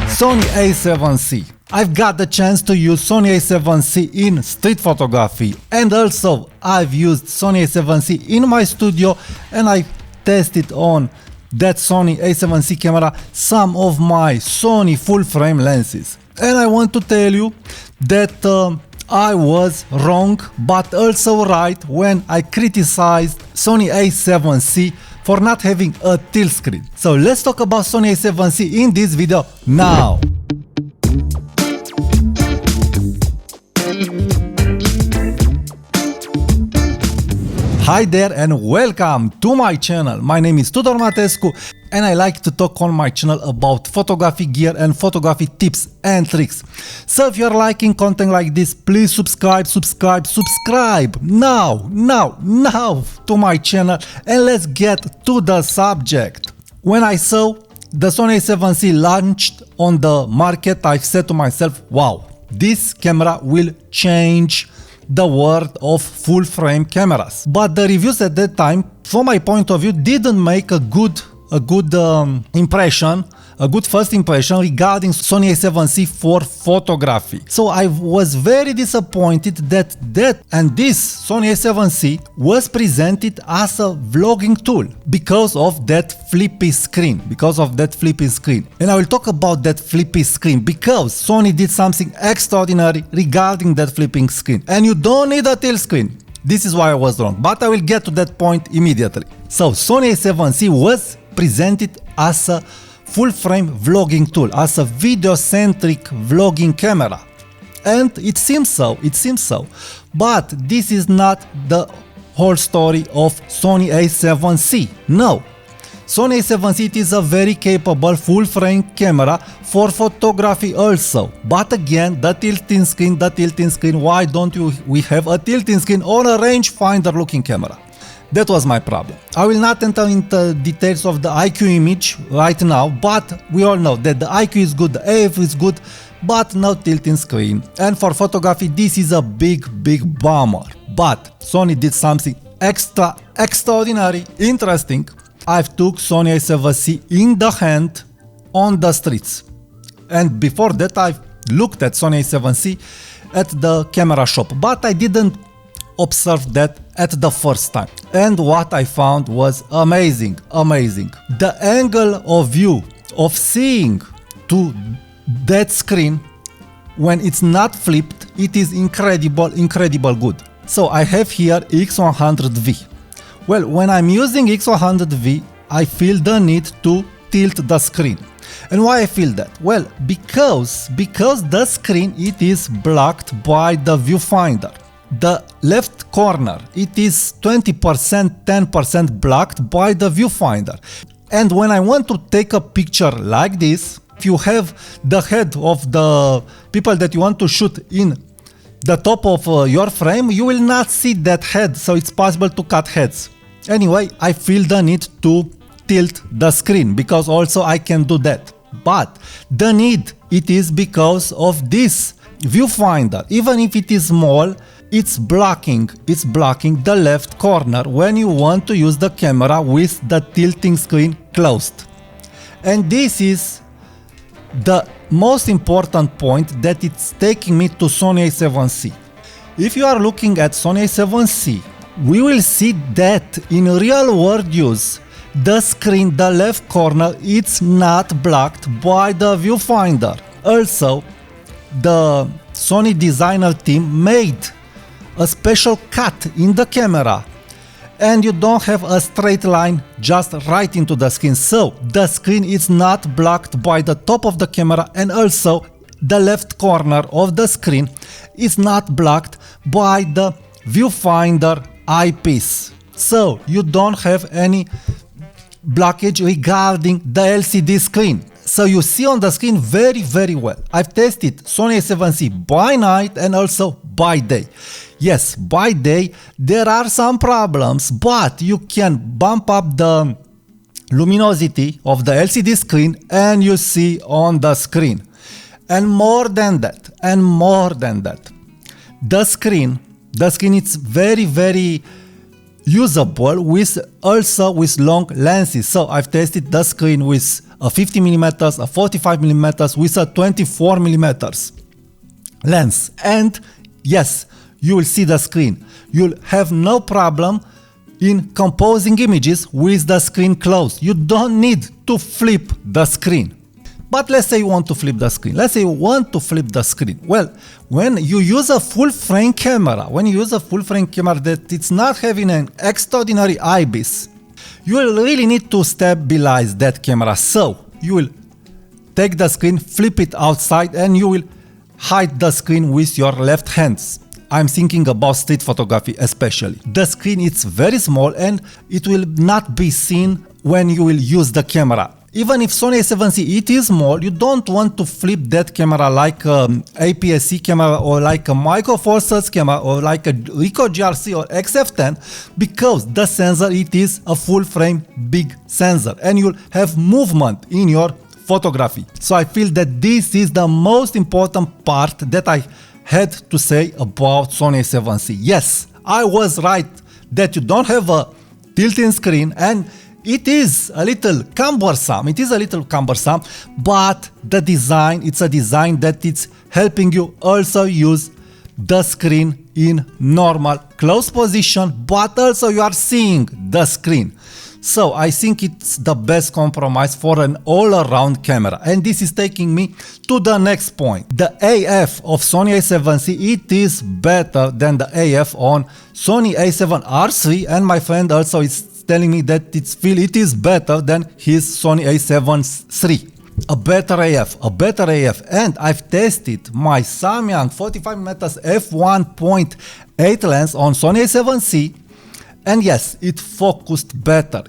Sony A7c. I've got the chance to use Sony A7c in street photography, and also I've used Sony A7c in my studio, and I tested on that Sony A7c camera some of my Sony full frame lenses. And I want to tell you that I was wrong but also right when I criticized Sony A7c for not having a tilt screen. So let's talk about Sony A7c in this video now. Hi there and welcome to my channel. My name is Tudor Matescu and I like to talk on my channel about photography gear and photography tips and tricks. So if you're liking content like this, please subscribe now to my channel, and let's get to the subject. When I saw the Sony A7c launched on the market, I said to myself, wow, this camera will change the world of full frame cameras. But the reviews at that time, from my point of view, didn't make a good first impression regarding Sony A7c for photography. So I was very disappointed that this Sony A7c was presented as a vlogging tool because of that flippy screen. And I will talk about that flippy screen because Sony did something extraordinary regarding that flipping screen. And you don't need a tilt screen. This is why I was wrong, but I will get to that point immediately. So Sony A7c was presented as a full-frame vlogging tool, as a video-centric vlogging camera. And it seems so. But this is not the whole story of Sony A7c. No. Sony A7c is a very capable full-frame camera for photography also. But again, the tilting screen, why don't we have a tilting screen on a rangefinder looking camera? That was my problem. I will not enter into details of the IQ image right now, but we all know that the IQ is good, the AF is good, but no tilting screen. And for photography, this is a big bummer. But Sony did something extraordinary, interesting. I've took Sony A7c in the hand on the streets. And before that, I've looked at Sony A7c at the camera shop, but I didn't observe that at the first time. And what I found was amazing. The angle of view of seeing to that screen when it's not flipped, it is incredible good. So I have here X100V. Well, when I'm using X100V, I feel the need to tilt the screen. And why I feel that? Well, because the screen, it is blocked by the viewfinder. The left corner, it is 20%, 10% blocked by the viewfinder. And when I want to take a picture like this, if you have the head of the people that you want to shoot in the top of your frame, you will not see that head, so it's possible to cut heads. Anyway, I feel the need to tilt the screen because also I can do that. But the need, it is because of this viewfinder. Even if it is small, it's blocking the left corner when you want to use the camera with the tilting screen closed. And this is the most important point that it's taking me to Sony A7c. If you are looking at Sony A7c, we will see that in real world use, the screen, the left corner, it's not blocked by the viewfinder. Also, the Sony designer team made a special cut in the camera, and you don't have a straight line just right into the screen. So the screen is not blocked by the top of the camera, and also the left corner of the screen is not blocked by the viewfinder eyepiece. So you don't have any blockage regarding the LCD screen. So you see on the screen very well. I've tested Sony A7c by night and also by day. Yes, by day there are some problems, but you can bump up the luminosity of the LCD screen and you see on the screen. And more than that, the screen, it's very usable with also with long lenses. So I've tested the screen with a 50mm, a 45mm, with a 24mm lens, and yes, you will see the screen. You'll have no problem in composing images with the screen closed. You don't need to flip the screen. But let's say you want to flip the screen. Let's say you want to flip the screen. Well, when you use a full frame camera, that it's not having an extraordinary IBIS, you will really need to stabilize that camera. So you will take the screen, flip it outside, and you will hide the screen with your left hands. I'm thinking about street photography especially. The screen is very small and it will not be seen when you will use the camera. Even if Sony A7c it is small, you don't want to flip that camera like an APS-C camera or like a Micro Four Thirds camera or like a Ricoh GRC or XF10, because the sensor, it is a full frame big sensor and you'll have movement in your photography. So I feel that this is the most important part that I had to say about Sony A7c. Yes, I was right that you don't have a tilting screen and it is a little cumbersome. But the design, it's a design that it's helping you also use the screen in normal close position, but also you are seeing the screen. So I think it's the best compromise for an all-around camera. And this is taking me to the next point. The AF of Sony A7c, it is better than the AF on Sony A7R3, and my friend also is telling me that it is better than his Sony A7 III. A better AF, and I've tested my Samyang 45mm f1.8 lens on Sony A7c, and yes, it focused better.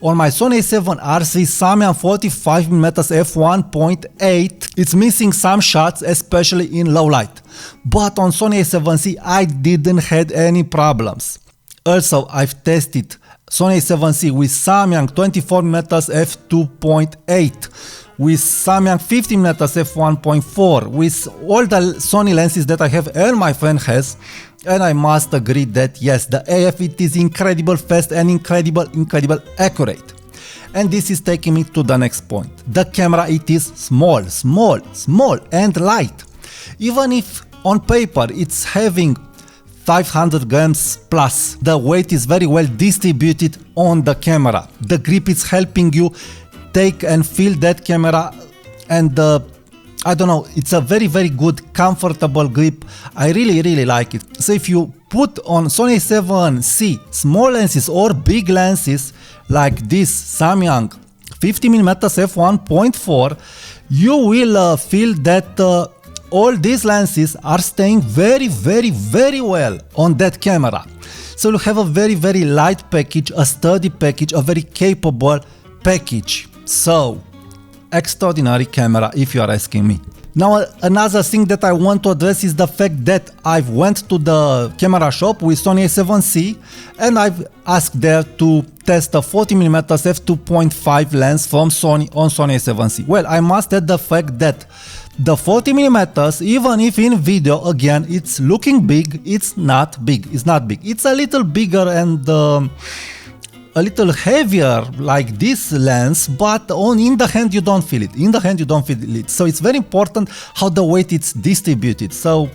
On my Sony A7R3 Samyang 45mm f1.8, it's missing some shots, especially in low light. But on Sony A7c, I didn't have any problems. Also, I've tested Sony A7c with Samyang 24mm f2.8, with Samyang 50mm f1.4, with all the Sony lenses that I have and my friend has, and I must agree that yes, the AF, it is incredible fast and incredible accurate. And this is taking me to the next point. The camera, it is small and light. Even if on paper it's having 500 grams plus, the weight is very well distributed on the camera. The grip is helping you take and feel that camera, and I don't know, it's a very good comfortable grip. I really like it. So if you put on Sony A7c small lenses or big lenses like this Samyang 50mm f1.4, you will feel that all these lenses are staying very well on that camera. So you have a very light package, a sturdy package, a very capable package. So extraordinary camera, if you are asking me. Now another thing that I want to address is the fact that I went to the camera shop with Sony A7c and I've asked there to test a 40mm f2.5 lens from Sony on Sony A7c. Well, I must add the fact that the 40mm, even if in video, again, it's looking big, it's not big. It's a little bigger and a little heavier like this lens, but in the hand you don't feel it. So it's very important how the weight is distributed. So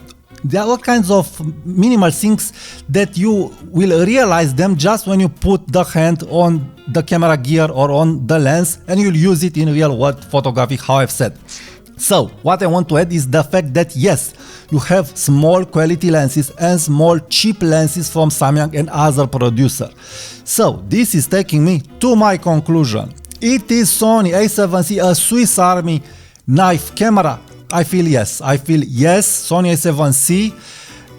there are all kinds of minimal things that you will realize them just when you put the hand on the camera gear or on the lens and you'll use it in real world photography, how I've said. So what I want to add is the fact that yes, you have small quality lenses and small cheap lenses from Samyang and other producers. So this is taking me to my conclusion. It is Sony A7c, a Swiss Army knife camera. I feel yes, Sony A7c,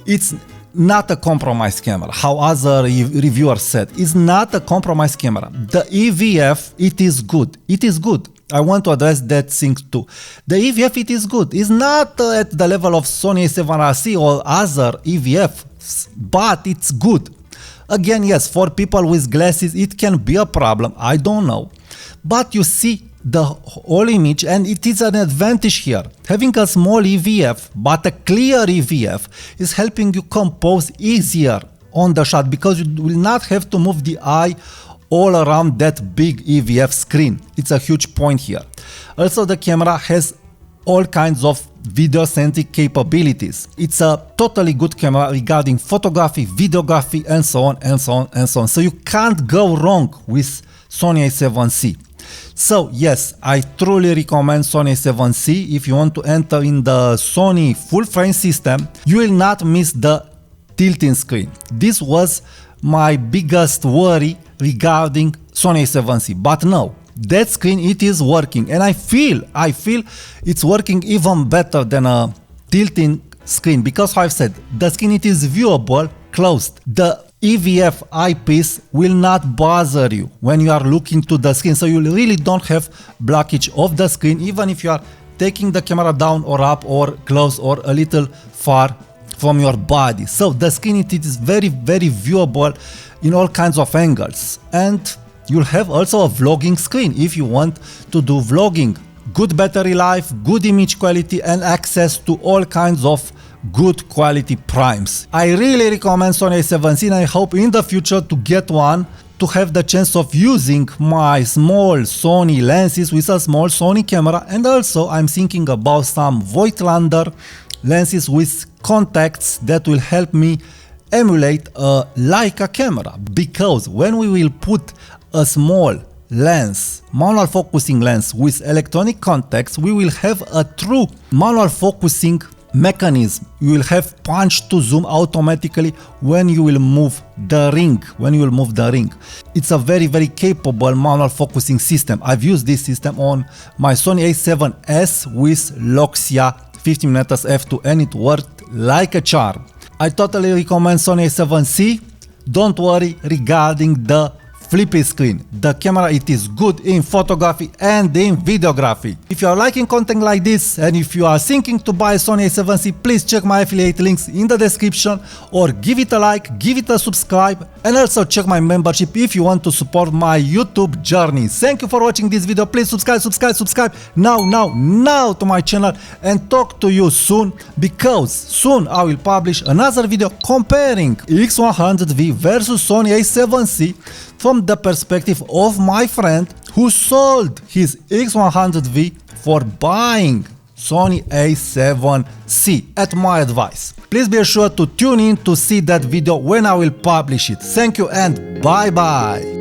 it's not a compromise camera, how other reviewers said. It's not a compromise camera. The EVF, it is good. I want to address that thing too. The EVF, it is good. It's not at the level of Sony A7RC or other EVFs, but it's good. Again, yes, for people with glasses, it can be a problem. I don't know. But you see the whole image, and it is an advantage here. Having a small EVF, but a clear EVF, is helping you compose easier on the shot because you will not have to move the eye all around that big EVF screen. It's a huge point here. Also, the camera has all kinds of video-centric capabilities. It's a totally good camera regarding photography, videography, and so on, and so on, and so on. So you can't go wrong with Sony A7c. So yes, I truly recommend Sony A7c. If you want to enter in the Sony full-frame system, you will not miss the tilting screen. This was my biggest worry regarding Sony A7c, but no, that screen, it is working, and I feel it's working even better than a tilting screen because I've said the screen, it is viewable closed. The EVF eyepiece will not bother you when you are looking to the screen, so you really don't have blockage of the screen even if you are taking the camera down or up or close or a little far from your body. So the screen, it is very viewable in all kinds of angles, and you'll have also a vlogging screen if you want to do vlogging. Good battery life, good image quality, and access to all kinds of good quality primes. I really recommend Sony A7c, and I hope in the future to get one to have the chance of using my small Sony lenses with a small Sony camera, and also I'm thinking about some Voigtlander lenses with contacts that will help me emulate a Leica camera, because when we will put a small lens, manual focusing lens with electronic contacts, we will have a true manual focusing mechanism. You will have punch to zoom automatically when you will move the ring. It's a very capable manual focusing system. I've used this system on my Sony A7s with Loxia 15mm f2, and it worked like a charm. I totally recommend Sony A7c. Don't worry regarding the flippy screen. The camera, it is good in photography and in videography. If you are liking content like this, and if you are thinking to buy Sony A7c, please check my affiliate links in the description, or give it a like, give it a subscribe, and also check my membership if you want to support my YouTube journey. Thank you for watching this video. Please subscribe now to my channel, and talk to you soon, because soon I will publish another video comparing X100V versus Sony A7c from the perspective of my friend who sold his X100V for buying Sony A7c at my advice. Please be sure to tune in to see that video when I will publish it. Thank you and bye bye.